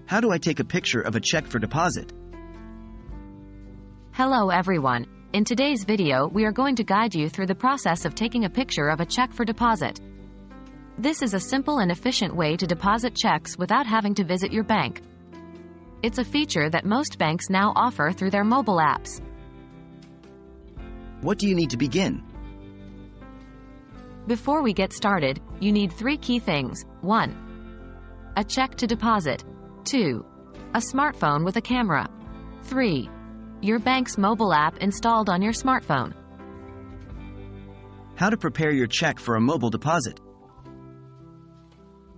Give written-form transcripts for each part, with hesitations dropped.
How do I take a picture of a check for deposit? Hello everyone. In today's video, we are going to guide you through the process of taking a picture of a check for deposit. This is a simple and efficient way to deposit checks without having to visit your bank. It's a feature that most banks now offer through their mobile apps. What do you need to begin? Before we get started, you need 3 key things. 1. A check to deposit. 2. A smartphone with a camera. 3. Your bank's mobile app installed on your smartphone. How to prepare your check for a mobile deposit?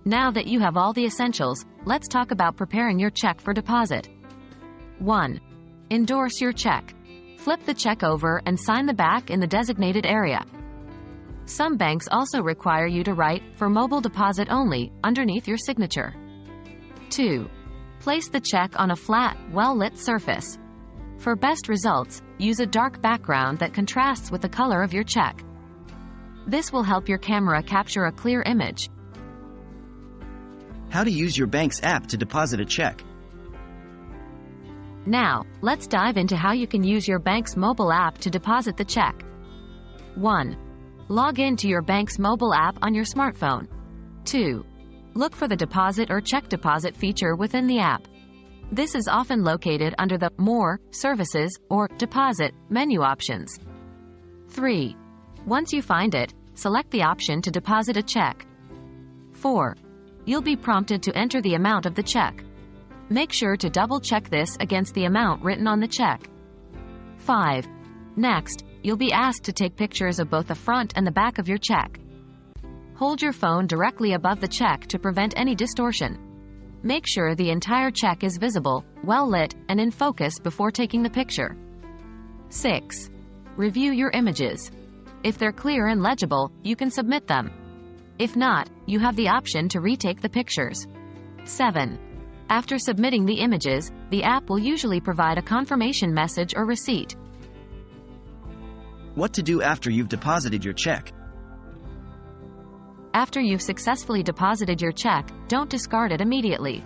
Now that you have all the essentials, let's talk about preparing your check for deposit. 1. Endorse your check. Flip the check over and sign the back in the designated area. Some banks also require you to write, "For mobile deposit only," underneath your signature. 2. Place the check on a flat, well-lit surface. For best results, use a dark background that contrasts with the color of your check. This will help your camera capture a clear image. How to use your bank's app to deposit a check? Now, let's dive into how you can use your bank's mobile app to deposit the check. 1. Log in to your bank's mobile app on your smartphone. 2. Look for the deposit or check deposit feature within the app. This is often located under the More, Services, or Deposit menu options. 3. Once you find it, select the option to deposit a check. 4. You'll be prompted to enter the amount of the check. Make sure to double-check this against the amount written on the check. 5. Next, you'll be asked to take pictures of both the front and the back of your check. Hold your phone directly above the check to prevent any distortion. Make sure the entire check is visible, well-lit, and in focus before taking the picture. 6. Review your images. If they're clear and legible, you can submit them. If not, you have the option to retake the pictures. 7. After submitting the images, the app will usually provide a confirmation message or receipt. What to do after you've deposited your check? After you've successfully deposited your check, don't discard it immediately.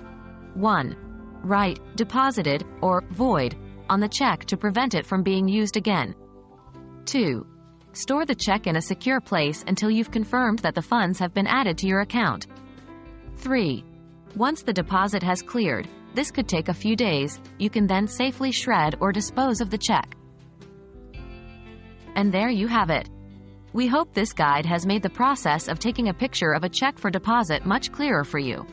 1. Write "deposited" or "void" on the check to prevent it from being used again. 2. Store the check in a secure place until you've confirmed that the funds have been added to your account. 3. Once the deposit has cleared, this could take a few days, you can then safely shred or dispose of the check. And there you have it. We hope this guide has made the process of taking a picture of a check for deposit much clearer for you.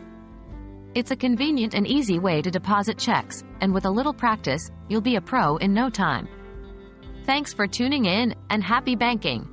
It's a convenient and easy way to deposit checks, and with a little practice, you'll be a pro in no time. Thanks for tuning in, and happy banking!